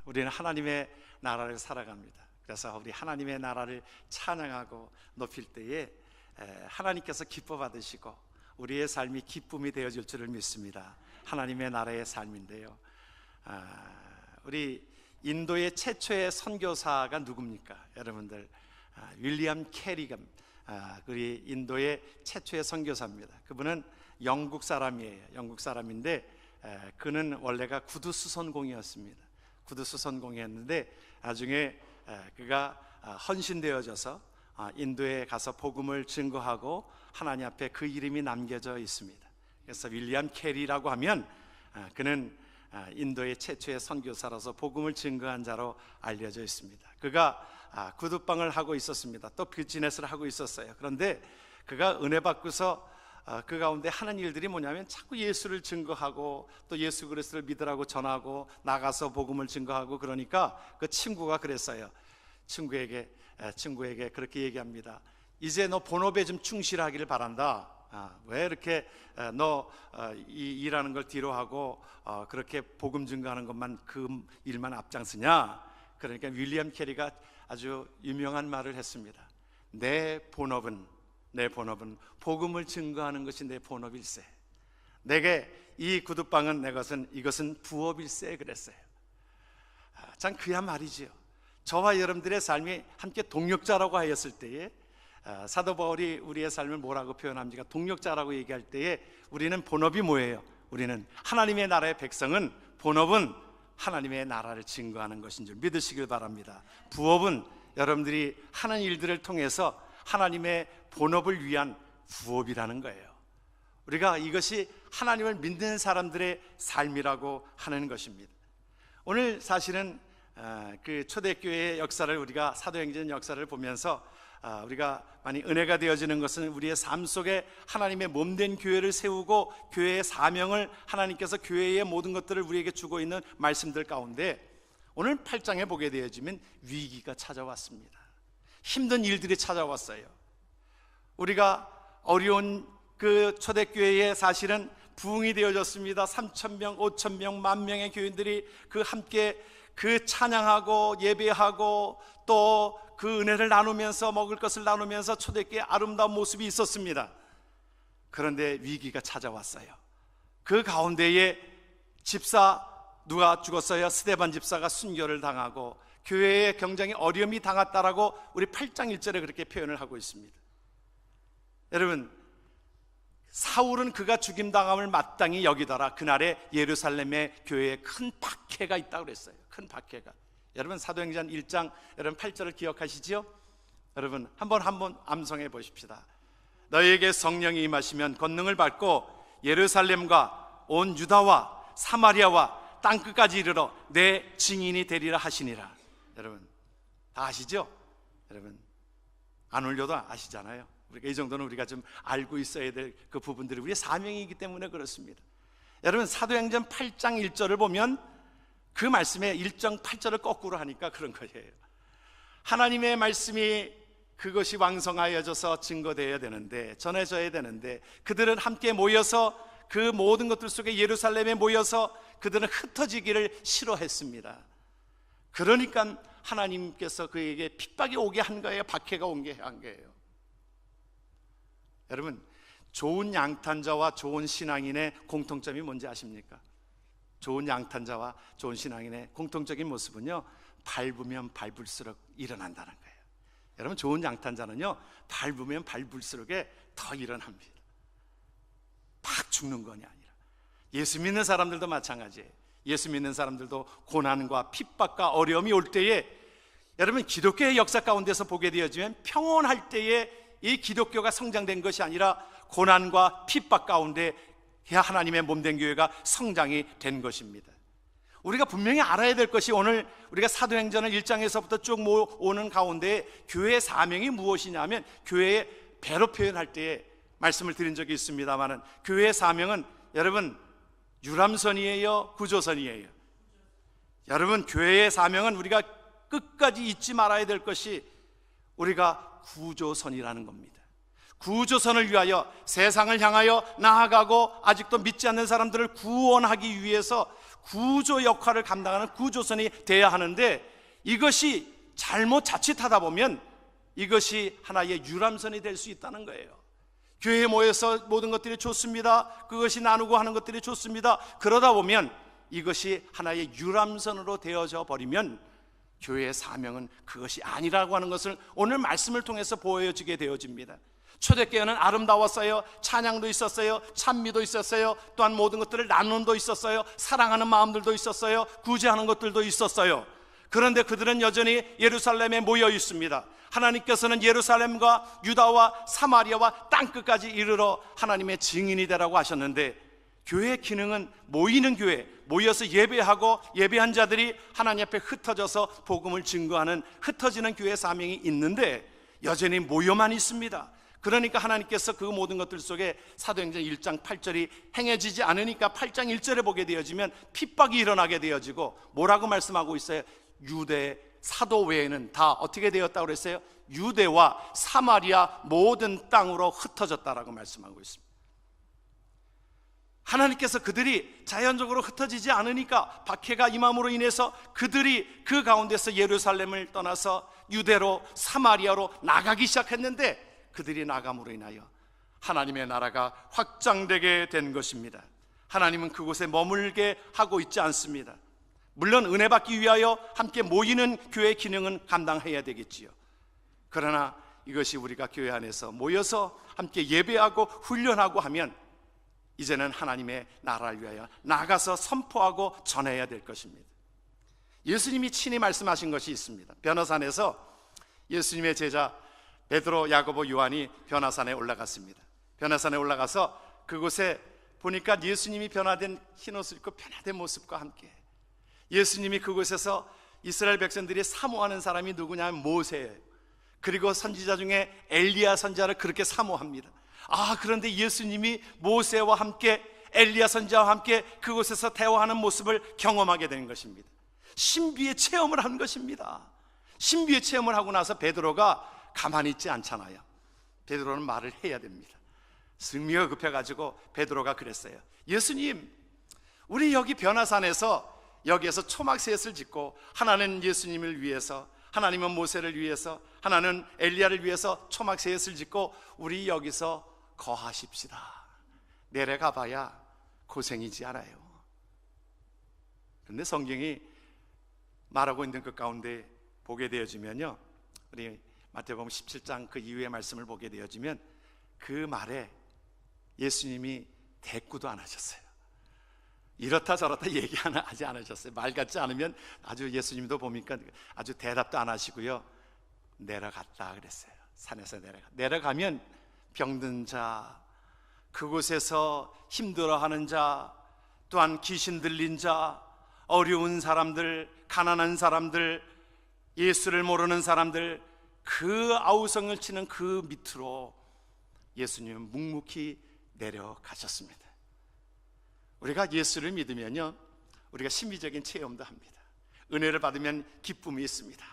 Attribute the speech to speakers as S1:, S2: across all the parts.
S1: 우리는 하나님의 나라를 살아갑니다. 그래서 우리 하나님의 나라를 찬양하고 높일 때에 하나님께서 기뻐 받으시고 우리의 삶이 기쁨이 되어질 줄을 믿습니다. 하나님의 나라의 삶인데요, 우리 인도의 최초의 선교사가 누굽니까? 여러분들, 윌리엄 캐리가 우리 인도의 최초의 선교사입니다. 그분은 영국 사람이에요. 영국 사람인데 그는 원래가 구두수선공이었습니다. 구두수선공이었는데 나중에 그가 헌신되어져서 인도에 가서 복음을 증거하고 하나님 앞에 그 이름이 남겨져 있습니다. 그래서 윌리엄 캐리라고 하면 그는 인도의 최초의 선교사로서 복음을 증거한 자로 알려져 있습니다. 그가 구두방을 하고 있었습니다. 또 비즈니스를 하고 있었어요. 그런데 그가 은혜 받고서 그 가운데 하는 일들이 뭐냐면 자꾸 예수를 증거하고 또 예수 그리스도를 믿으라고 전하고 나가서 복음을 증거하고, 그러니까 그 친구가 그랬어요. 친구에게 그렇게 얘기합니다. 이제 너 본업에 좀 충실하기를 바란다. 왜 이렇게 너 이 일하는 걸 뒤로 하고 그렇게 복음 증거하는 것만, 그 일만 앞장서냐? 그러니까 윌리엄 캐리가 아주 유명한 말을 했습니다. 내 본업은 복음을 증거하는 것이 내 본업일세. 내게 이 구두방은 이것은 부업일세. 그랬어요. 참 귀한 말이지요. 저와 여러분들의 삶이 함께 동력자라고 하였을 때에 사도 바울이 우리의 삶을 뭐라고 표현합니까? 동력자라고 얘기할 때에 우리는 본업이 뭐예요? 우리는 하나님의 나라의 백성은, 본업은 하나님의 나라를 증거하는 것인 줄 믿으시길 바랍니다. 부업은 여러분들이 하는 일들을 통해서 하나님의 본업을 위한 부업이라는 거예요. 우리가 이것이 하나님을 믿는 사람들의 삶이라고 하는 것입니다. 오늘 사실은 그 초대교회의 역사를, 우리가 사도행전 역사를 보면서 우리가 많이 은혜가 되어지는 것은 우리의 삶 속에 하나님의 몸된 교회를 세우고 교회의 사명을, 하나님께서 교회의 모든 것들을 우리에게 주고 있는 말씀들 가운데 오늘 8장에 보게 되어지면 위기가 찾아왔습니다. 힘든 일들이 찾아왔어요. 우리가 어려운 그 초대교회에 사실은 부흥이 되어졌습니다. 3,000명, 5,000명, 10,000명의 교인들이 함께 찬양하고 예배하고 또 그 은혜를 나누면서, 먹을 것을 나누면서 초대교회의 아름다운 모습이 있었습니다. 그런데 위기가 찾아왔어요. 그 가운데에 집사 누가 죽었어요? 스데반 집사가 순교를 당하고 교회의 경쟁이 어려움이 당했다라고 우리 8장 1절에 그렇게 표현을 하고 있습니다. 여러분, 사울은 그가 죽임당함을 마땅히 여기더라. 그날에 예루살렘의 교회에 큰 박해가 있다고 그랬어요. 큰 박해가. 여러분, 사도행전 1장 여러분 8절을 기억하시죠? 여러분 한번 암송해 보십시다. 너희에게 성령이 임하시면 권능을 받고 예루살렘과 온 유다와 사마리아와 땅끝까지 이르러 내 증인이 되리라 하시니라. 여러분 다 아시죠? 여러분 안 올려도 아시잖아요. 우리가 이 정도는 우리가 좀 알고 있어야 될 그 부분들이 우리의 사명이기 때문에 그렇습니다. 여러분 사도행전 8장 1절을 보면 그 말씀에 1장 8절을 거꾸로 하니까 그런 거예요. 하나님의 말씀이 그것이 왕성하여져서 증거되어야 되는데, 전해져야 되는데, 그들은 함께 모여서 그 모든 것들 속에 예루살렘에 모여서 그들은 흩어지기를 싫어했습니다. 그러니까 하나님께서 그에게 핍박이 오게 한 거예요. 박해가 오게 한 거예요. 여러분, 좋은 양탄자와 좋은 신앙인의 공통점이 뭔지 아십니까? 좋은 양탄자와 좋은 신앙인의 공통적인 모습은요, 밟으면 밟을수록 일어난다는 거예요. 여러분, 좋은 양탄자는요, 밟으면 밟을수록에 더 일어납니다. 팍 죽는 것이 아니라. 예수 믿는 사람들도 마찬가지예요. 예수 믿는 사람들도 고난과 핍박과 어려움이 올 때에, 여러분 기독교의 역사 가운데서 보게 되어지면 평온할 때에 이 기독교가 성장된 것이 아니라 고난과 핍박 가운데 하나님의 몸된 교회가 성장이 된 것입니다. 우리가 분명히 알아야 될 것이, 오늘 우리가 사도행전을 1장에서부터 쭉 모으는 가운데 교회의 사명이 무엇이냐면, 교회의 배로 표현할 때에 말씀을 드린 적이 있습니다만은, 교회의 사명은 여러분 유람선이에요, 구조선이에요? 여러분, 교회의 사명은 우리가 끝까지 잊지 말아야 될 것이 우리가 구조선이라는 겁니다. 구조선을 위하여, 세상을 향하여 나아가고 아직도 믿지 않는 사람들을 구원하기 위해서 구조 역할을 감당하는 구조선이 돼야 하는데, 이것이 잘못 자칫하다 보면 이것이 하나의 유람선이 될 수 있다는 거예요. 교회에 모여서 모든 것들이 좋습니다. 그것이 나누고 하는 것들이 좋습니다. 그러다 보면 이것이 하나의 유람선으로 되어져 버리면 교회의 사명은 그것이 아니라고 하는 것을 오늘 말씀을 통해서 보여지게 되어집니다. 초대교회는 아름다웠어요. 찬양도 있었어요. 찬미도 있었어요. 또한 모든 것들을 나눔도 있었어요. 사랑하는 마음들도 있었어요. 구제하는 것들도 있었어요. 그런데 그들은 여전히 예루살렘에 모여 있습니다. 하나님께서는 예루살렘과 유다와 사마리아와 땅끝까지 이르러 하나님의 증인이 되라고 하셨는데, 교회의 기능은 모이는 교회, 모여서 예배하고 예배한 자들이 하나님 앞에 흩어져서 복음을 증거하는 흩어지는 교회의 사명이 있는데 여전히 모여만 있습니다. 그러니까 하나님께서 그 모든 것들 속에 사도행전 1장 8절이 행해지지 않으니까 8장 1절에 보게 되어지면 핍박이 일어나게 되어지고, 뭐라고 말씀하고 있어요? 유대 사도 외에는 다 어떻게 되었다고 그랬어요? 유대와 사마리아 모든 땅으로 흩어졌다라고 말씀하고 있습니다. 하나님께서 그들이 자연적으로 흩어지지 않으니까 박해가 임함으로 인해서 그들이 그 가운데서 예루살렘을 떠나서 유대로 사마리아로 나가기 시작했는데, 그들이 나감으로 인하여 하나님의 나라가 확장되게 된 것입니다. 하나님은 그곳에 머물게 하고 있지 않습니다. 물론 은혜 받기 위하여 함께 모이는 교회의 기능은 감당해야 되겠지요. 그러나 이것이 우리가 교회 안에서 모여서 함께 예배하고 훈련하고 하면 이제는 하나님의 나라를 위하여 나가서 선포하고 전해야 될 것입니다. 예수님이 친히 말씀하신 것이 있습니다. 변화산에서 예수님의 제자 베드로, 야고보, 요한이 변화산에 올라갔습니다. 변화산에 올라가서 그곳에 보니까 예수님이 변화된 흰옷을 입고 변화된 모습과 함께, 예수님이 그곳에서 이스라엘 백성들이 사모하는 사람이 누구냐면 모세예요. 그리고 선지자 중에 엘리야 선지자를 그렇게 사모합니다. 그런데 예수님이 모세와 함께 엘리야 선지자와 함께 그곳에서 대화하는 모습을 경험하게 되는 것입니다. 신비의 체험을 한 것입니다. 신비의 체험을 하고 나서 베드로가 가만히 있지 않잖아요. 베드로는 말을 해야 됩니다. 승리가 급해가지고 베드로가 그랬어요. 예수님, 우리 여기 변화산에서 여기에서 초막셋을 짓고, 하나는 예수님을 위해서, 하나님은 모세를 위해서, 하나는 엘리야를 위해서 초막셋을 짓고 우리 여기서 거하십시다. 내려가 봐야 고생이지 않아요. 그런데 성경이 말하고 있는 그 가운데 보게 되어지면요, 우리 마태복음 17장 그 이후의 말씀을 보게 되어지면 그 말에 예수님이 대꾸도 안 하셨어요. 이렇다 저렇다 얘기하지 않으셨어요. 말 같지 않으면 아주 예수님도 보니까 아주 대답도 안 하시고요, 내려갔다 그랬어요. 산에서 내려가면 병든 자, 그곳에서 힘들어하는 자, 또한 귀신 들린 자, 어려운 사람들, 가난한 사람들, 예수를 모르는 사람들, 그 아우성을 치는 그 밑으로 예수님은 묵묵히 내려가셨습니다. 우리가 예수를 믿으면요, 우리가 신비적인 체험도 합니다. 은혜를 받으면 기쁨이 있습니다.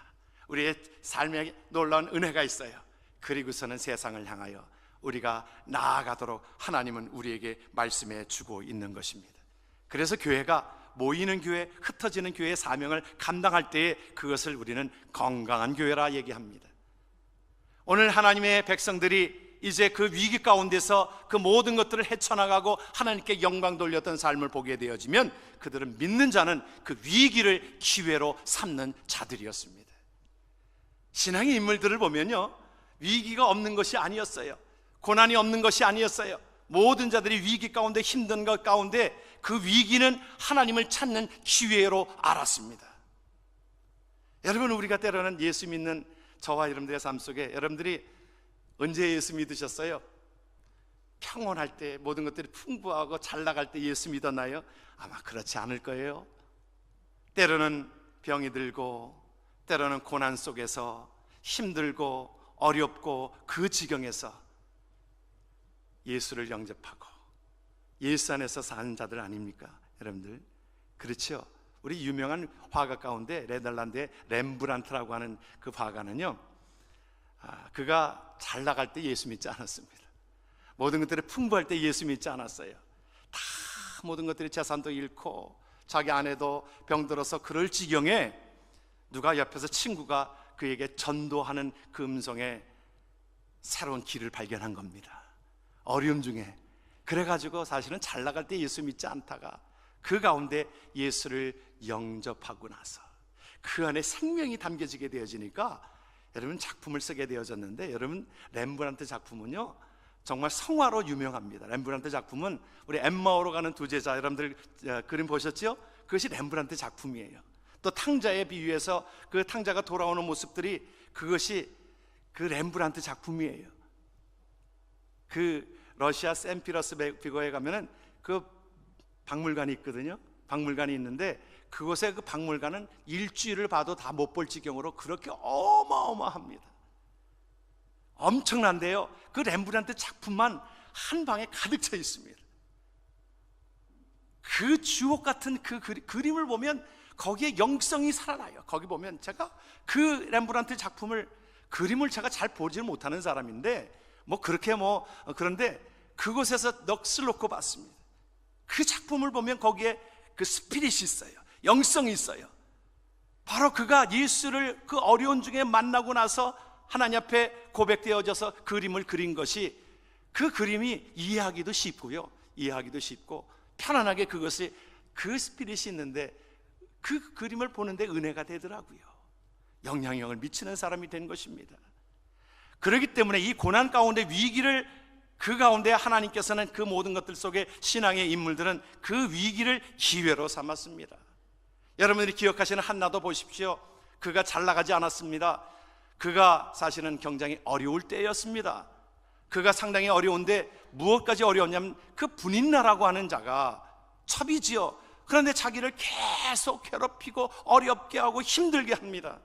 S1: 우리의 삶에 놀라운 은혜가 있어요. 그리고서는 세상을 향하여 우리가 나아가도록 하나님은 우리에게 말씀해 주고 있는 것입니다. 그래서 교회가 모이는 교회, 흩어지는 교회의 사명을 감당할 때에 그것을 우리는 건강한 교회라 얘기합니다. 오늘 하나님의 백성들이 이제 그 위기 가운데서 그 모든 것들을 헤쳐나가고 하나님께 영광 돌렸던 삶을 보게 되어지면 그들은, 믿는 자는 그 위기를 기회로 삼는 자들이었습니다. 신앙의 인물들을 보면요, 위기가 없는 것이 아니었어요. 고난이 없는 것이 아니었어요. 모든 자들이 위기 가운데, 힘든 것 가운데 그 위기는 하나님을 찾는 기회로 알았습니다. 여러분, 우리가 때로는 예수 믿는 저와 여러분들의 삶 속에, 여러분들이 언제 예수 믿으셨어요? 평온할 때, 모든 것들이 풍부하고 잘 나갈 때 예수 믿었나요? 아마 그렇지 않을 거예요. 때로는 병이 들고, 때로는 고난 속에서 힘들고 어렵고 그 지경에서 예수를 영접하고 예수 안에서 사는 자들 아닙니까? 여러분들, 그렇죠? 우리 유명한 화가 가운데 네덜란드의 렘브란트라고 하는 그 화가는요, 그가 잘 나갈 때 예수 믿지 않았습니다. 모든 것들이 풍부할 때 예수 믿지 않았어요. 다 모든 것들이 재산도 잃고 자기 아내도 병들어서 그럴 지경에 누가 옆에서 친구가 그에게 전도하는 그 음성에 새로운 길을 발견한 겁니다. 어려움 중에. 그래가지고 사실은 잘 나갈 때 예수 믿지 않다가 그 가운데 예수를 영접하고 나서 그 안에 생명이 담겨지게 되어지니까 여러분 작품을 쓰게 되어졌는데, 여러분 렘브란트 작품은요 정말 성화로 유명합니다. 렘브란트 작품은 우리 엠마오로 가는 두 제자, 여러분들 그림 보셨죠? 그것이 렘브란트 작품이에요. 또 탕자에 비유해서 그 탕자가 돌아오는 모습들이 그것이 그 렘브란트 작품이에요. 그 러시아 샌피터스버그에 가면은 그 박물관이 있거든요. 박물관이 있는데 그곳에 그 박물관은 일주일을 봐도 다 못 볼 지경으로 그렇게 어마어마합니다. 엄청난데요, 그 렘브란트 작품만 한 방에 가득 차 있습니다. 그 주옥 같은 그 그림을 보면 거기에 영성이 살아나요. 거기 보면 제가 그 렘브란트 그림을 제가 잘 보지를 못하는 사람인데 그런데 그곳에서 넋을 놓고 봤습니다. 그 작품을 보면 거기에 그 스피릿이 있어요. 영성이 있어요. 바로 그가 예수를 그 어려운 중에 만나고 나서 하나님 앞에 고백되어져서 그림을 그린 것이, 그 그림이 이해하기도 쉽고요, 이해하기도 쉽고 편안하게 그것이 그 스피릿이 있는데 그 그림을 보는데 은혜가 되더라고요. 영향력을 미치는 사람이 된 것입니다. 그렇기 때문에 이 고난 가운데 위기를, 그 가운데 하나님께서는 그 모든 것들 속에 신앙의 인물들은 그 위기를 기회로 삼았습니다. 여러분들이 기억하시는 한나도 보십시오. 그가 잘 나가지 않았습니다. 그가 사실은 굉장히 어려울 때였습니다. 그가 상당히 어려운데 무엇까지 어려웠냐면 그 분인나라고 하는 자가 첩이지요. 그런데 자기를 계속 괴롭히고 어렵게 하고 힘들게 합니다.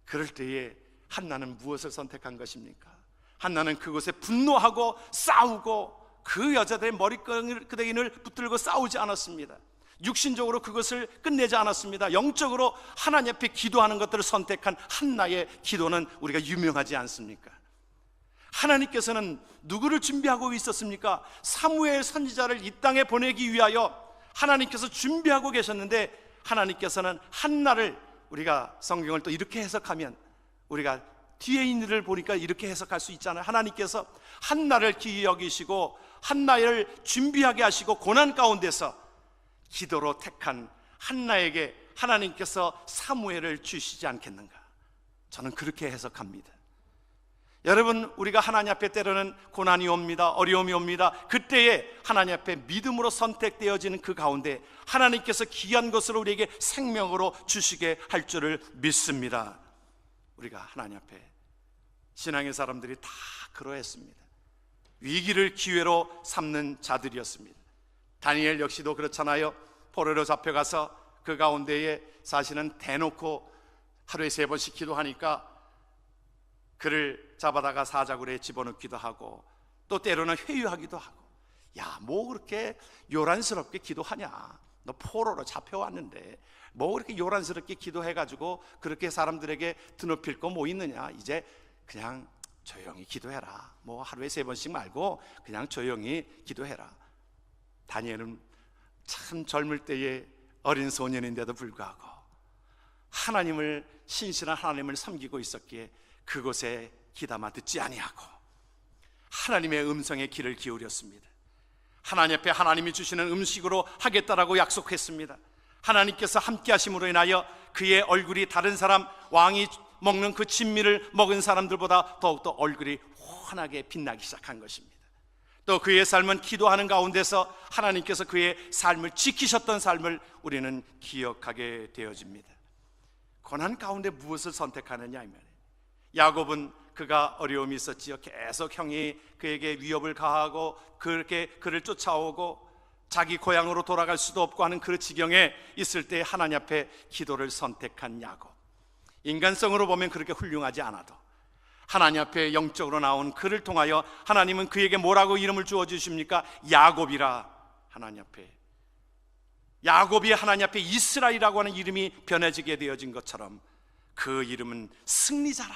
S1: 그럴 때에 한나는 무엇을 선택한 것입니까? 한나는 그곳에 분노하고 싸우고 그 여자들의 머리끄댕이를 붙들고 싸우지 않았습니다. 육신적으로 그것을 끝내지 않았습니다. 영적으로 하나님 앞에 기도하는 것들을 선택한 한나의 기도는 우리가 유명하지 않습니까? 하나님께서는 누구를 준비하고 있었습니까? 사무엘 선지자를 이 땅에 보내기 위하여 하나님께서 준비하고 계셨는데, 하나님께서는 한나를, 우리가 성경을 또 이렇게 해석하면, 우리가 뒤에 있는 일을 보니까 이렇게 해석할 수 있잖아요. 하나님께서 한나를 기이 여기시고 한나를 준비하게 하시고 고난 가운데서 기도로 택한 한나에게 하나님께서 사무엘을 주시지 않겠는가? 저는 그렇게 해석합니다. 여러분, 우리가 하나님 앞에 때로는 고난이 옵니다. 어려움이 옵니다. 그때에 하나님 앞에 믿음으로 선택되어지는 그 가운데 하나님께서 귀한 것을 우리에게 생명으로 주시게 할 줄을 믿습니다. 우리가 하나님 앞에, 신앙의 사람들이 다 그러했습니다. 위기를 기회로 삼는 자들이었습니다. 다니엘 역시도 그렇잖아요. 포로로 잡혀가서 그 가운데에 사실은 대놓고 하루에 3번씩 기도하니까 그를 잡아다가 사자굴에 집어넣기도 하고 또 때로는 회유하기도 하고, 야, 뭐 그렇게 요란스럽게 기도하냐, 너 포로로 잡혀왔는데 뭐 그렇게 요란스럽게 기도해가지고 그렇게 사람들에게 드높일 거 뭐 있느냐, 이제 그냥 조용히 기도해라, 뭐 하루에 3번씩 말고 그냥 조용히 기도해라. 다니엘은 참 젊을 때의 어린 소년인데도 불구하고 하나님을, 신실한 하나님을 섬기고 있었기에 그곳에 귀담아 듣지 아니하고 하나님의 음성에 귀를 기울였습니다. 하나님 앞에 하나님이 주시는 음식으로 하겠다라고 약속했습니다. 하나님께서 함께 하심으로 인하여 그의 얼굴이 다른 사람, 왕이 먹는 그 진미를 먹은 사람들보다 더욱더 얼굴이 환하게 빛나기 시작한 것입니다. 또 그의 삶은 기도하는 가운데서 하나님께서 그의 삶을 지키셨던 삶을 우리는 기억하게 되어집니다. 고난 가운데 무엇을 선택하느냐 이 말이에요. 야곱은 그가 어려움이 있었지요. 계속 형이 그에게 위협을 가하고 그렇게 그를 쫓아오고 자기 고향으로 돌아갈 수도 없고 하는 그 지경에 있을 때 하나님 앞에 기도를 선택한 야곱. 인간성으로 보면 그렇게 훌륭하지 않아도 하나님 앞에 영적으로 나온 그를 통하여 하나님은 그에게 뭐라고 이름을 주어주십니까? 야곱이라. 하나님 앞에 야곱이 하나님 앞에 이스라엘이라고 하는 이름이 변해지게 되어진 것처럼 그 이름은 승리자라,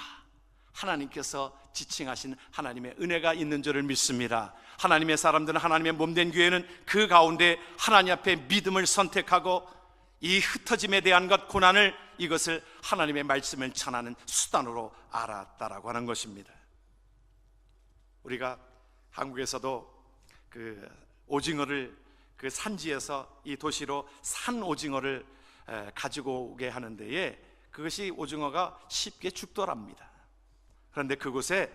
S1: 하나님께서 지칭하신 하나님의 은혜가 있는 줄을 믿습니다. 하나님의 사람들은, 하나님의 몸된 교회는 그 가운데 하나님 앞에 믿음을 선택하고 이 흩어짐에 대한 것, 고난을, 이것을 하나님의 말씀을 전하는 수단으로 알았다라고 하는 것입니다. 우리가 한국에서도 그 오징어를 그 산지에서 이 도시로 산 오징어를 가지고 오게 하는 데에 그것이 오징어가 쉽게 죽더랍니다. 그런데 그곳에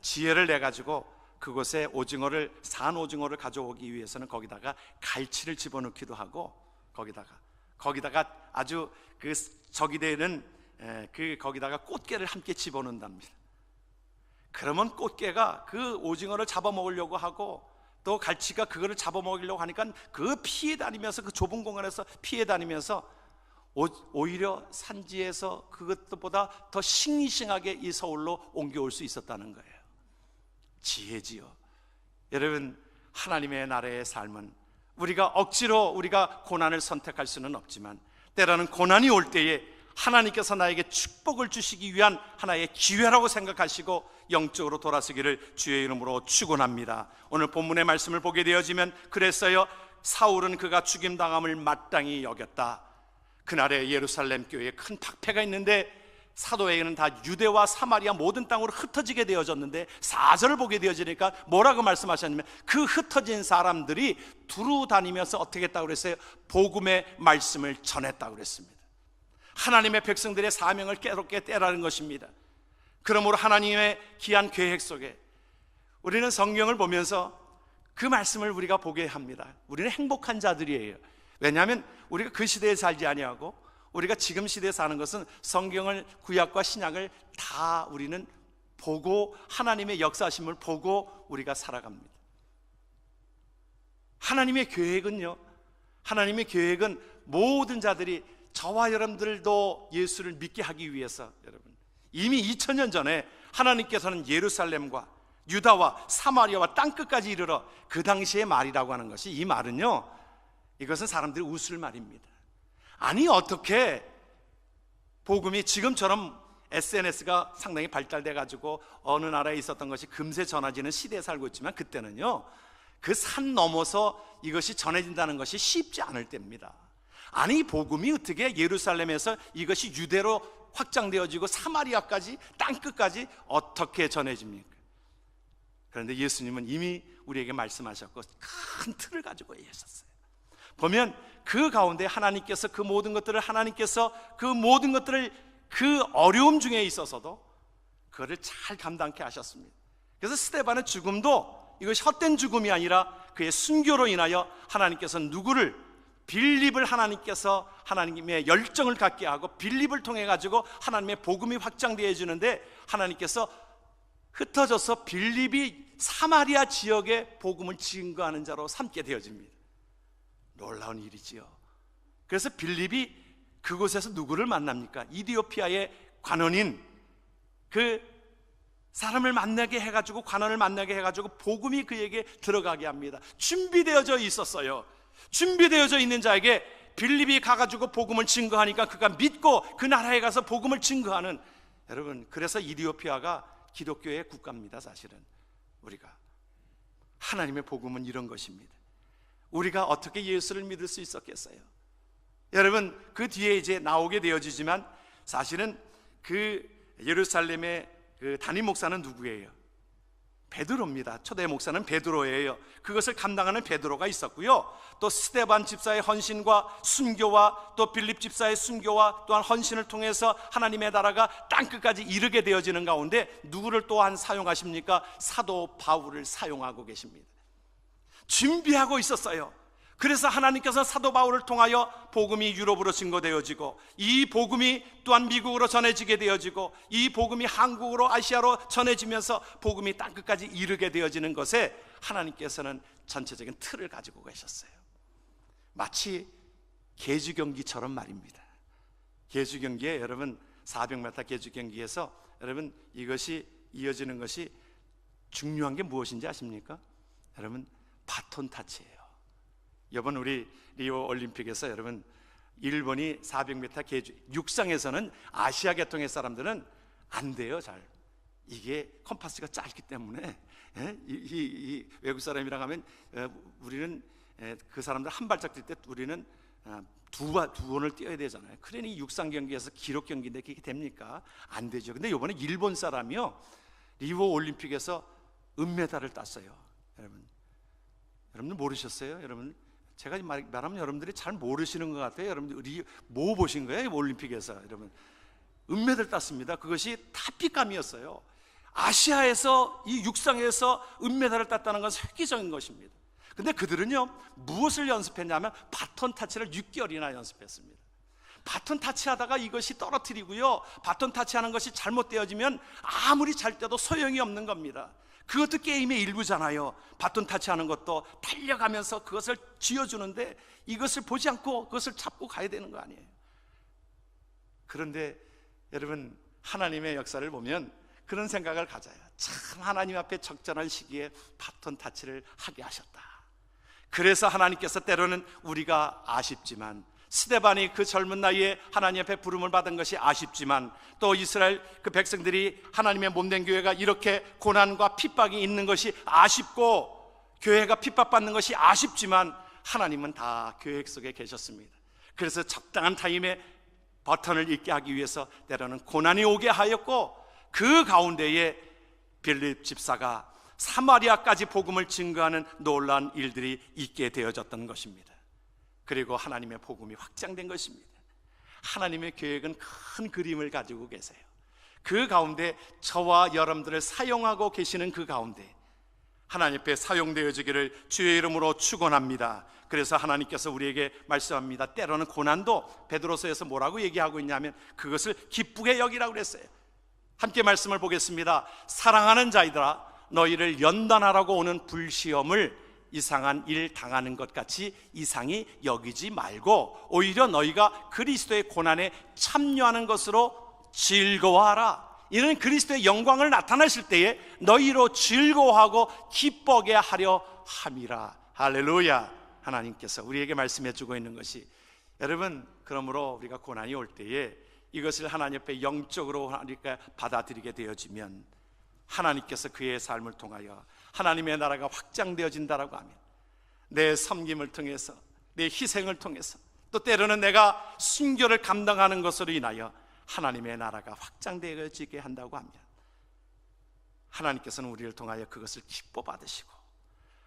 S1: 지혜를 내 가지고 그곳에 오징어를, 산 오징어를 가져오기 위해서는 거기다가 갈치를 집어넣기도 하고 거기다가 아주 그 적이 되는 거기다가 꽃게를 함께 집어넣는답니다. 그러면 꽃게가 그 오징어를 잡아먹으려고 하고 또 갈치가 그거를 잡아먹으려고 하니까 그 피해 다니면서, 그 좁은 공간에서 피해 다니면서 오히려 산지에서 그것보다 더 싱싱하게 이 서울로 옮겨올 수 있었다는 거예요. 지혜지요. 여러분, 하나님의 나라의 삶은 우리가 억지로 우리가 고난을 선택할 수는 없지만 때로는 고난이 올 때에 하나님께서 나에게 축복을 주시기 위한 하나의 기회라고 생각하시고 영적으로 돌아서기를 주의 이름으로 축원합니다. 오늘 본문의 말씀을 보게 되어지면, 그랬어요. 사울은 그가 죽임당함을 마땅히 여겼다. 그날에 예루살렘 교회에 큰 박해가 있는데 사도에게는 다 유대와 사마리아 모든 땅으로 흩어지게 되어졌는데 4절을 보게 되어지니까 뭐라고 말씀하셨냐면, 그 흩어진 사람들이 두루 다니면서 어떻게 했다고 그랬어요? 복음의 말씀을 전했다고 그랬습니다. 하나님의 백성들의 사명을 깨닫게 떼라는 것입니다. 그러므로 하나님의 귀한 계획 속에 우리는 성경을 보면서 그 말씀을 우리가 보게 합니다. 우리는 행복한 자들이에요. 왜냐하면 우리가 그 시대에 살지 아니하고 우리가 지금 시대에 사는 것은 성경을, 구약과 신약을 다 우리는 보고 하나님의 역사하심을 보고 우리가 살아갑니다. 하나님의 계획은요, 하나님의 계획은 모든 자들이, 저와 여러분들도 예수를 믿게 하기 위해서, 여러분, 이미 2000년 전에 하나님께서는 예루살렘과 유다와 사마리아와 땅끝까지 이르러, 그 당시의 말이라고 하는 것이, 이 말은요, 이것은 사람들이 웃을 말입니다. 아니, 어떻게 복음이 지금처럼 SNS가 상당히 발달돼 가지고 어느 나라에 있었던 것이 금세 전해지는 시대에 살고 있지만, 그때는요, 그 산 넘어서 이것이 전해진다는 것이 쉽지 않을 때입니다. 아니, 복음이 어떻게 예루살렘에서 이것이 유대로 확장되어지고 사마리아까지, 땅끝까지 어떻게 전해집니까? 그런데 예수님은 이미 우리에게 말씀하셨고 큰 틀을 가지고 계셨어요. 보면 그 가운데 하나님께서 그 모든 것들을, 하나님께서 그 모든 것들을, 그 어려움 중에 있어서도 그거를 잘 감당케 하셨습니다. 그래서 스데반의 죽음도 이것이 헛된 죽음이 아니라 그의 순교로 인하여 하나님께서 누구를, 빌립을 하나님께서 하나님의 열정을 갖게 하고 빌립을 통해 가지고 하나님의 복음이 확장되어 주는데, 하나님께서 흩어져서 빌립이 사마리아 지역에 복음을 증거하는 자로 삼게 되어집니다. 놀라운 일이지요. 그래서 빌립이 그곳에서 누구를 만납니까? 이디오피아의 관원인 그 사람을 만나게 해가지고, 관원을 만나게 해가지고 복음이 그에게 들어가게 합니다. 준비되어져 있었어요. 준비되어져 있는 자에게 빌립이 가가지고 복음을 증거하니까 그가 믿고 그 나라에 가서 복음을 증거하는, 여러분, 그래서 이디오피아가 기독교의 국가입니다. 사실은 우리가 하나님의 복음은 이런 것입니다. 우리가 어떻게 예수를 믿을 수 있었겠어요? 여러분, 그 뒤에 이제 나오게 되어지지만 사실은 그 예루살렘의 그 담임 목사는 누구예요? 베드로입니다. 초대 목사는 베드로예요. 그것을 감당하는 베드로가 있었고요, 또 스데반 집사의 헌신과 순교와 또 빌립 집사의 순교와 또한 헌신을 통해서 하나님의 나라가 땅끝까지 이르게 되어지는 가운데 누구를 또한 사용하십니까? 사도 바울을 사용하고 계십니다. 준비하고 있었어요. 그래서 하나님께서 사도 바울을 통하여 복음이 유럽으로 증거되어지고, 이 복음이 또한 미국으로 전해지게 되어지고, 이 복음이 한국으로, 아시아로 전해지면서 복음이 땅끝까지 이르게 되어지는 것에 하나님께서는 전체적인 틀을 가지고 계셨어요. 마치 계주 경기처럼 말입니다. 계주 경기에, 여러분, 400m 계주 경기에서 여러분, 이것이 이어지는 것이 중요한 게 무엇인지 아십니까? 여러분, 바톤 타치예요. 이번 우리 리오 올림픽에서 여러분, 일본이 400m 계주, 육상에서는 아시아 계통의 사람들은 안 돼요. 잘 이게 컴파스가 짧기 때문에 이 외국 사람이랑 하면 우리는 그 사람들 한 발짝 뛸 때 우리는 두 번을 뛰어야 되잖아요. 그러니 육상 경기에서 기록 경기인데 그게 됩니까? 안 되죠. 근데 이번에 일본 사람이요, 리오 올림픽에서 은메달을 땄어요. 여러분들 모르셨어요? 여러분, 제가 말하면 여러분들이 잘 모르시는 것 같아요. 여러분들 뭐 보신 거예요? 올림픽에서 여러분 은메달 땄습니다. 그것이 탑픽감이었어요. 아시아에서 이 육상에서 은메달을 땄다는 것은 획기적인 것입니다. 근데 그들은요, 무엇을 연습했냐면 바톤 타치를 6개월이나 연습했습니다. 바톤 타치하다가 이것이 떨어뜨리고요, 바톤 타치하는 것이 잘못되어지면 아무리 잘 뛰어도 소용이 없는 겁니다. 그것도 게임의 일부잖아요. 바톤 타치하는 것도 달려가면서 그것을 쥐어주는데 이것을 보지 않고 그것을 잡고 가야 되는 거 아니에요. 그런데 여러분, 하나님의 역사를 보면 그런 생각을 가져요. 참, 하나님 앞에 적절한 시기에 바톤 타치를 하게 하셨다. 그래서 하나님께서 때로는 우리가 아쉽지만, 스데반이 그 젊은 나이에 하나님 앞에 부름을 받은 것이 아쉽지만, 또 이스라엘 그 백성들이 하나님의 몸된 교회가 이렇게 고난과 핍박이 있는 것이 아쉽고, 교회가 핍박받는 것이 아쉽지만, 하나님은 다 계획 속에 계셨습니다. 그래서 적당한 타임에 버튼을 잊게 하기 위해서 때로는 고난이 오게 하였고, 그 가운데에 빌립 집사가 사마리아까지 복음을 증거하는 놀라운 일들이 있게 되어졌던 것입니다. 그리고 하나님의 복음이 확장된 것입니다. 하나님의 계획은 큰 그림을 가지고 계세요. 그 가운데 저와 여러분들을 사용하고 계시는 그 가운데 하나님 앞에 사용되어지기를 주의 이름으로 축원합니다. 그래서 하나님께서 우리에게 말씀합니다. 때로는 고난도, 베드로서에서 뭐라고 얘기하고 있냐면 그것을 기쁘게 여기라고 그랬어요. 함께 말씀을 보겠습니다. 사랑하는 자이들아, 너희를 연단하라고 오는 불시험을 이상한 일 당하는 것 같이 이상히 여기지 말고 오히려 너희가 그리스도의 고난에 참여하는 것으로 즐거워하라. 이는 그리스도의 영광을 나타내실 때에 너희로 즐거워하고 기쁘게 하려 함이라. 할렐루야. 하나님께서 우리에게 말씀해 주고 있는 것이, 여러분, 그러므로 우리가 고난이 올 때에 이것을 하나님 앞에 영적으로 하나님께 받아들이게 되어지면 하나님께서 그의 삶을 통하여 하나님의 나라가 확장되어진다라고 하면, 내 섬김을 통해서, 내 희생을 통해서, 또 때로는 내가 순교를 감당하는 것으로 인하여 하나님의 나라가 확장되어지게 한다고 하면 하나님께서는 우리를 통하여 그것을 기뻐 받으시고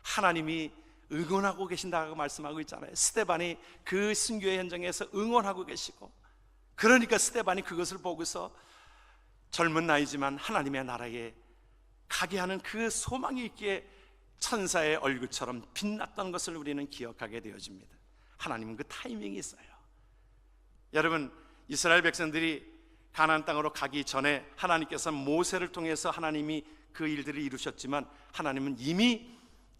S1: 하나님이 응원하고 계신다고 말씀하고 있잖아요. 스데반이 그 순교의 현장에서 응원하고 계시고, 그러니까 스데반이 그것을 보고서 젊은 나이지만 하나님의 나라에 가게 하는 그 소망이 있기에 천사의 얼굴처럼 빛났던 것을 우리는 기억하게 되어집니다. 하나님은 그 타이밍이 있어요. 여러분, 이스라엘 백성들이 가나안 땅으로 가기 전에 하나님께서 모세를 통해서 하나님이 그 일들을 이루셨지만, 하나님은 이미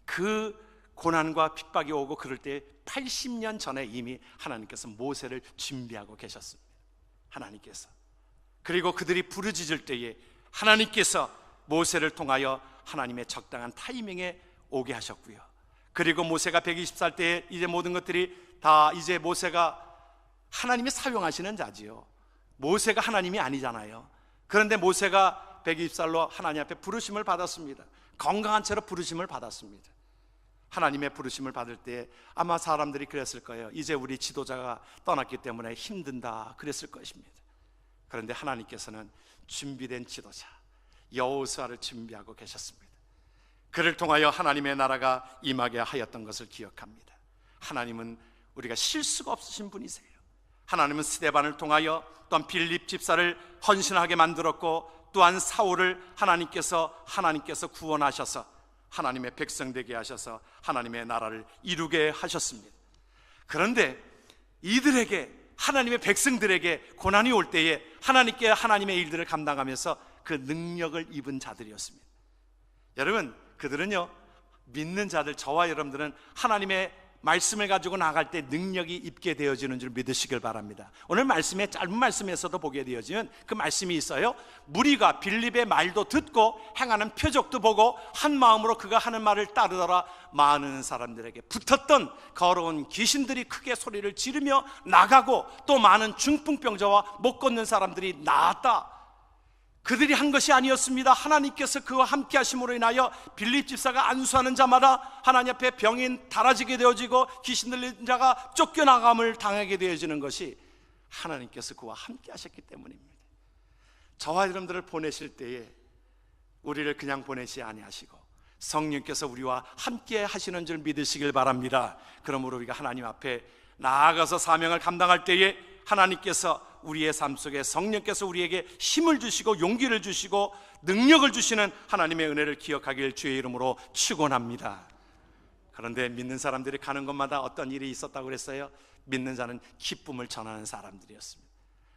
S1: 그 고난과 핍박이 오고 그럴 때 80년 전에 이미 하나님께서 모세를 준비하고 계셨습니다. 하나님께서. 그리고 그들이 부르짖을 때에 하나님께서 모세를 통하여 하나님의 적당한 타이밍에 오게 하셨고요. 그리고 모세가 120살 때에 이제 모든 것들이 다, 이제 모세가 하나님이 사용하시는 자지요. 모세가 하나님이 아니잖아요. 그런데 모세가 120살로 하나님 앞에 부르심을 받았습니다. 건강한 채로 부르심을 받았습니다. 하나님의 부르심을 받을 때 아마 사람들이 그랬을 거예요. 이제 우리 지도자가 떠났기 때문에 힘든다 그랬을 것입니다. 그런데 하나님께서는 준비된 지도자 여호수아를 준비하고 계셨습니다. 그를 통하여 하나님의 나라가 임하게 하였던 것을 기억합니다. 하나님은 우리가 실수가 없으신 분이세요. 하나님은 스데반을 통하여 또한 빌립 집사를 헌신하게 만들었고, 또한 사울을 하나님께서 구원하셔서 하나님의 백성 되게 하셔서 하나님의 나라를 이루게 하셨습니다. 그런데 이들에게, 하나님의 백성들에게 고난이 올 때에 하나님께 하나님의 일들을 감당하면서 그 능력을 입은 자들이었습니다. 여러분, 그들은요, 믿는 자들, 저와 여러분들은 하나님의 말씀을 가지고 나갈 때 능력이 입게 되어지는 줄 믿으시길 바랍니다. 오늘 말씀에, 짧은 말씀에서도 보게 되어지면 그 말씀이 있어요. 무리가 빌립의 말도 듣고 행하는 표적도 보고 한 마음으로 그가 하는 말을 따르더라. 많은 사람들에게 붙었던 거로운 귀신들이 크게 소리를 지르며 나가고, 또 많은 중풍병자와 못 걷는 사람들이 나았다. 그들이 한 것이 아니었습니다. 하나님께서 그와 함께 하심으로 인하여 빌립 집사가 안수하는 자마다 하나님 앞에 병인 달아지게 되어지고 귀신 들린 자가 쫓겨나감을 당하게 되어지는 것이 하나님께서 그와 함께 하셨기 때문입니다. 저와 여러분들을 보내실 때에 우리를 그냥 보내지 아니하시고 성령께서 우리와 함께 하시는 줄 믿으시길 바랍니다. 그러므로 우리가 하나님 앞에 나아가서 사명을 감당할 때에 하나님께서 우리의 삶 속에 성령께서 우리에게 힘을 주시고 용기를 주시고 능력을 주시는 하나님의 은혜를 기억하길 주의 이름으로 축원합니다. 그런데 믿는 사람들이 가는 곳마다 어떤 일이 있었다고 그랬어요? 믿는 자는 기쁨을 전하는 사람들이었습니다.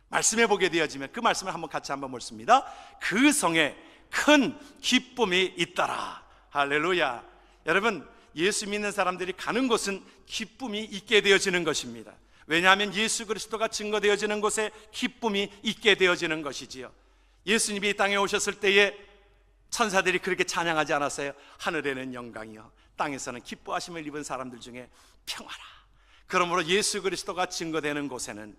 S1: 말씀해 보게 되어지면 그 말씀을 같이 한번 읽습니다. 그 성에 큰 기쁨이 있더라. 할렐루야. 여러분, 예수 믿는 사람들이 가는 곳은 기쁨이 있게 되어지는 것입니다. 왜냐하면 예수 그리스도가 증거되어지는 곳에 기쁨이 있게 되어지는 것이지요. 예수님이 이 땅에 오셨을 때에 천사들이 그렇게 찬양하지 않았어요? 하늘에는 영광이요 땅에서는 기뻐하심을 입은 사람들 중에 평화라. 그러므로 예수 그리스도가 증거되는 곳에는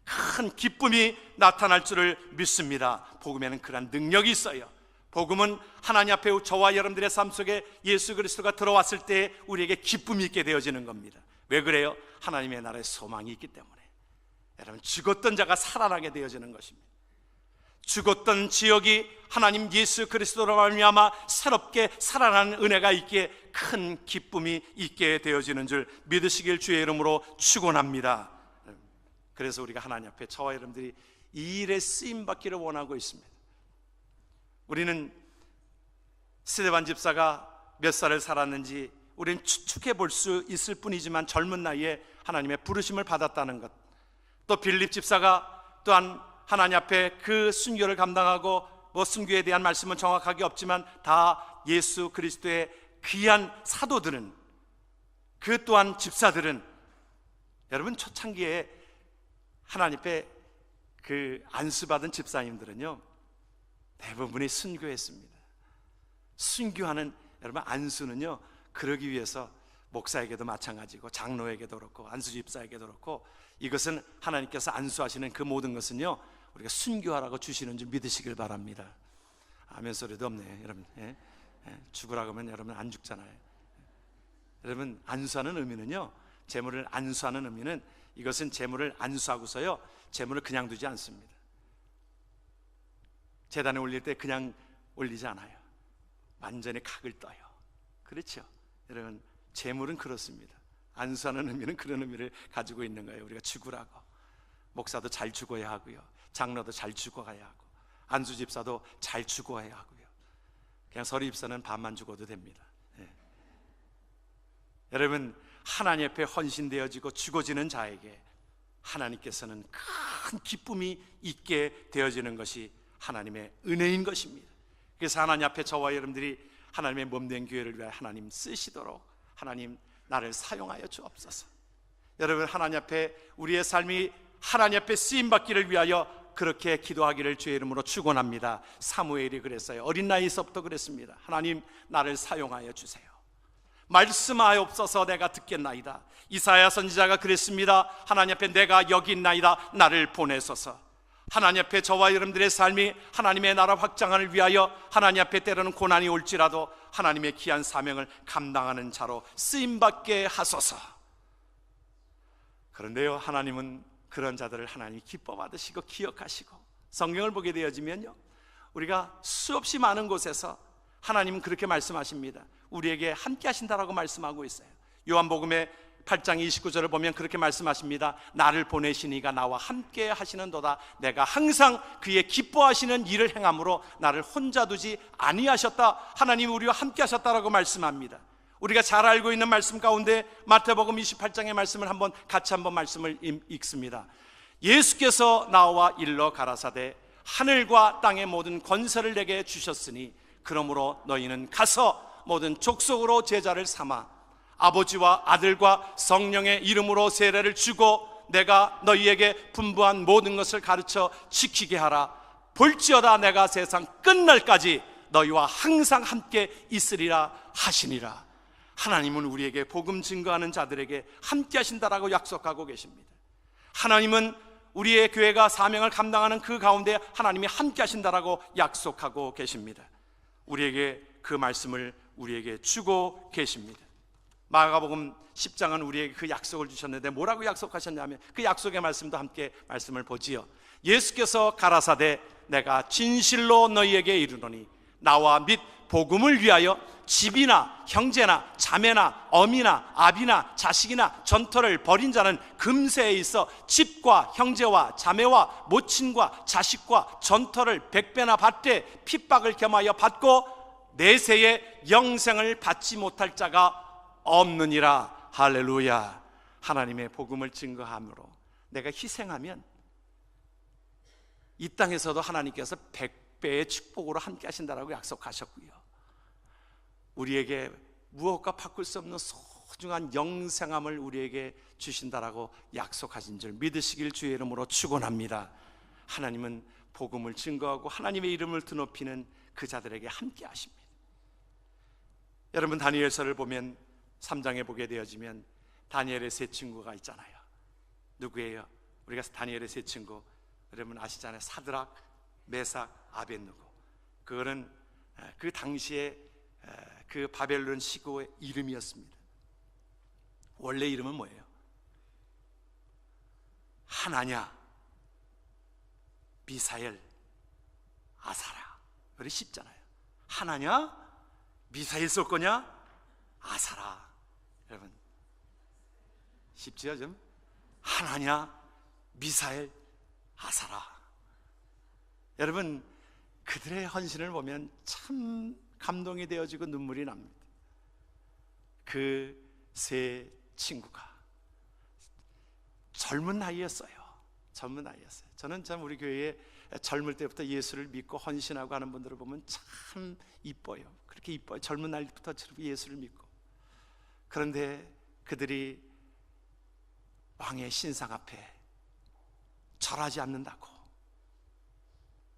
S1: 큰 기쁨이 나타날 줄을 믿습니다. 복음에는 그러한 능력이 있어요. 복음은 하나님 앞에 저와 여러분들의 삶 속에 예수 그리스도가 들어왔을 때 우리에게 기쁨이 있게 되어지는 겁니다. 왜 그래요? 하나님의 나라에 소망이 있기 때문에. 여러분, 죽었던 자가 살아나게 되어지는 것입니다. 죽었던 지역이 하나님 예수 그리스도로 말미암아 새롭게 살아나는 은혜가 있기에 큰 기쁨이 있게 되어지는 줄 믿으시길 주의 이름으로 축원합니다. 그래서 우리가 하나님 앞에 저와 여러분들이 이 일에 쓰임받기를 원하고 있습니다. 우리는 스데반 집사가 몇 살을 살았는지 우리는 추측해 볼 수 있을 뿐이지만 젊은 나이에 하나님의 부르심을 받았다는 것, 또 빌립 집사가 또한 하나님 앞에 그 순교를 감당하고 순교에 대한 말씀은 정확하게 없지만 다 예수 그리스도의 귀한 사도들은, 그 또한 집사들은, 여러분 초창기에 하나님 앞에 그 안수받은 집사님들은요 대부분이 순교했습니다. 순교하는, 여러분 안수는요 그러기 위해서 목사에게도 마찬가지고 장로에게도 그렇고 안수집사에게도 그렇고, 이것은 하나님께서 안수하시는 그 모든 것은요 우리가 순교하라고 주시는 줄 믿으시길 바랍니다. 아멘 소리도 없네 여러분. 죽으라고 하면 여러분 안 죽잖아요. 여러분, 안수하는 의미는요, 재물을 안수하는 의미는, 이것은 재물을 안수하고서요 재물을 그냥 두지 않습니다. 제단에 올릴 때 그냥 올리지 않아요. 완전히 각을 떠요. 그렇죠? 여러분, 재물은 그렇습니다. 안수하는 의미는 그런 의미를 가지고 있는 거예요. 우리가 죽으라고. 목사도 잘 죽어야 하고요, 장로도 잘 죽어가야 하고, 안수집사도 잘 죽어야 하고요. 그냥 서리집사는 반만 죽어도 됩니다. 여러분, 하나님 앞에 헌신되어지고 죽어지는 자에게 하나님께서는 큰 기쁨이 있게 되어지는 것이 하나님의 은혜인 것입니다. 그래서 하나님 앞에 저와 여러분들이 하나님의 몸된 교회를 위하여 하나님 쓰시도록 하나님 나를 사용하여 주옵소서. 여러분, 하나님 앞에 우리의 삶이 하나님 앞에 쓰임받기를 위하여 그렇게 기도하기를 주의 이름으로 축원합니다. 사무엘이 그랬어요. 어린 나이에서부터 그랬습니다. 하나님 나를 사용하여 주세요. 말씀하옵소서 내가 듣겠나이다. 이사야 선지자가 그랬습니다. 하나님 앞에 내가 여기 있나이다. 나를 보내소서. 하나님 앞에 저와 여러분들의 삶이 하나님의 나라 확장을 위하여 하나님 앞에 때로는 고난이 올지라도 하나님의 귀한 사명을 감당하는 자로 쓰임받게 하소서. 그런데요, 하나님은 그런 자들을 하나님이 기뻐 받으시고 기억하시고, 성경을 보게 되어지면요 우리가 수없이 많은 곳에서 하나님은 그렇게 말씀하십니다. 우리에게 함께 하신다라고 말씀하고 있어요. 요한복음의 8장 29절을 보면 그렇게 말씀하십니다. 나를 보내신 이가 나와 함께 하시는도다. 내가 항상 그의 기뻐하시는 일을 행함으로 나를 혼자 두지 아니하셨다. 하나님이 우리와 함께 하셨다라고 말씀합니다. 우리가 잘 알고 있는 말씀 가운데 마태복음 28장의 말씀을 같이 한번 말씀을 읽습니다. 예수께서 나와 일러 가라사대 하늘과 땅의 모든 권세를 내게 주셨으니 그러므로 너희는 가서 모든 족속으로 제자를 삼아 아버지와 아들과 성령의 이름으로 세례를 주고 내가 너희에게 분부한 모든 것을 가르쳐 지키게 하라. 볼지어다 내가 세상 끝날까지 너희와 항상 함께 있으리라 하시니라. 하나님은 우리에게 복음 증거하는 자들에게 함께 하신다라고 약속하고 계십니다. 하나님은 우리의 교회가 사명을 감당하는 그 가운데 하나님이 함께 하신다라고 약속하고 계십니다. 우리에게 그 말씀을 우리에게 주고 계십니다. 마가복음 10장은 우리에게 그 약속을 주셨는데 뭐라고 약속하셨냐면 그 약속의 말씀도 함께 말씀을 보지요. 예수께서 가라사대 내가 진실로 너희에게 이르노니 나와 및 복음을 위하여 집이나 형제나 자매나 어미나 아비나 자식이나 전토를 벌인 자는 금세에 있어 집과 형제와 자매와 모친과 자식과 전토를 100배나 받되 핍박을 겸하여 받고 내세에 영생을 받지 못할 자가 없느니라. 할렐루야. 하나님의 복음을 증거함으로 내가 희생하면 이 땅에서도 하나님께서 100배의 축복으로 함께 하신다라고 약속하셨고요, 우리에게 무엇과 바꿀 수 없는 소중한 영생함을 우리에게 주신다라고 약속하신 줄 믿으시길 주의 이름으로 축원합니다. 하나님은 복음을 증거하고 하나님의 이름을 드높이는 그 자들에게 함께 하십니다. 여러분, 다니엘서를 보면 3장에 보게 되어지면 다니엘의 세 친구가 있잖아요. 누구예요? 우리가 다니엘의 세 친구 여러분 아시잖아요. 사드락, 메삭, 아벳느고. 그거는 그 당시에 그 바벨론 시고의 이름이었습니다. 원래 이름은 뭐예요? 하나냐, 미사엘, 아사라. 그래 쉽잖아요. 하나냐, 미사엘 쏠 거냐, 아사라. 여러분 쉽지요? 좀 하나냐, 미사엘, 아사라. 여러분 그들의 헌신을 보면 참 감동이 되어지고 눈물이 납니다. 그 세 친구가 젊은 나이였어요. 젊은 나이였어요. 저는 참 우리 교회에 젊을 때부터 예수를 믿고 헌신하고 하는 분들을 보면 참 이뻐요. 그렇게 이뻐요. 젊은 나이부터 예수를 믿고. 그런데 그들이 왕의 신상 앞에 절하지 않는다고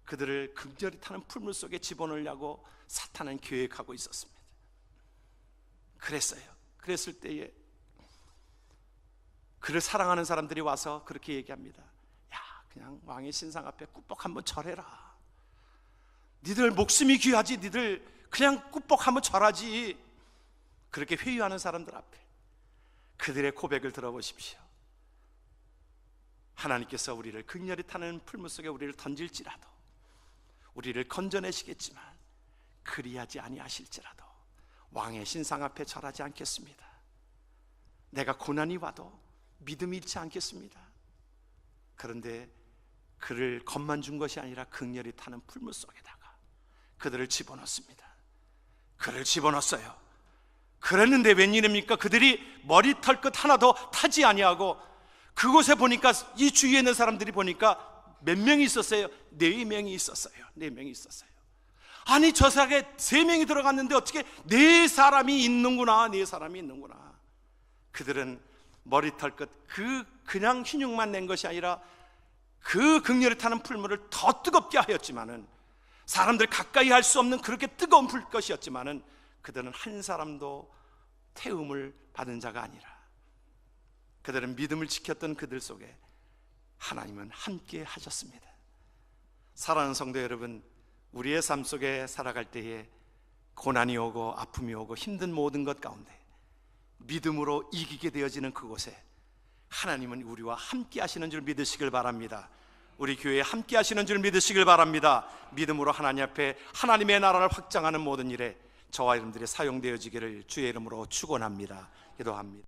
S1: 그들을 극렬히 타는 풀물 속에 집어넣으려고 사탄은 계획하고 있었습니다. 그랬을 때에 그를 사랑하는 사람들이 와서 그렇게 얘기합니다. 야, 그냥 왕의 신상 앞에 꾹뻑 한번 절해라. 니들 목숨이 귀하지, 니들 그냥 꾹뻑 한번 절하지. 그렇게 회유하는 사람들 앞에 그들의 고백을 들어보십시오. 하나님께서 우리를 극렬히 타는 풀물 속에 우리를 던질지라도, 우리를 건져내시겠지만 그리하지 아니하실지라도 왕의 신상 앞에 절하지 않겠습니다. 내가 고난이 와도 믿음이 잃지 않겠습니다. 그런데 그를 겁만 준 것이 아니라 극렬히 타는 풀물 속에다가 그들을 집어넣습니다. 그를 집어넣었어요. 그랬는데 웬일입니까? 그들이 머리털 끝 하나도 타지 아니하고 그곳에 보니까 이 주위에 있는 사람들이 보니까 몇 명이 있었어요? 4명이 있었어요. 4명이 있었어요. 아니 저 사람에 3명이 들어갔는데 어떻게 4사람이 있는구나. 4사람이 있는구나. 그들은 머리털 끝 그냥 흰육만 낸 것이 아니라 그 극렬히 타는 풀물을 더 뜨겁게 하였지만은, 사람들 가까이 할 수 없는 그렇게 뜨거운 불것이었지만은 그들은 한 사람도 태움을 받은 자가 아니라 그들은 믿음을 지켰던 그들 속에 하나님은 함께 하셨습니다. 사랑하는 성도 여러분, 우리의 삶 속에 살아갈 때에 고난이 오고 아픔이 오고 힘든 모든 것 가운데 믿음으로 이기게 되어지는 그곳에 하나님은 우리와 함께 하시는 줄 믿으시길 바랍니다. 우리 교회에 함께 하시는 줄 믿으시길 바랍니다. 믿음으로 하나님 앞에 하나님의 나라를 확장하는 모든 일에 저와 여러분들이 사용되어지기를 주의 이름으로 축원합니다. 기도합니다.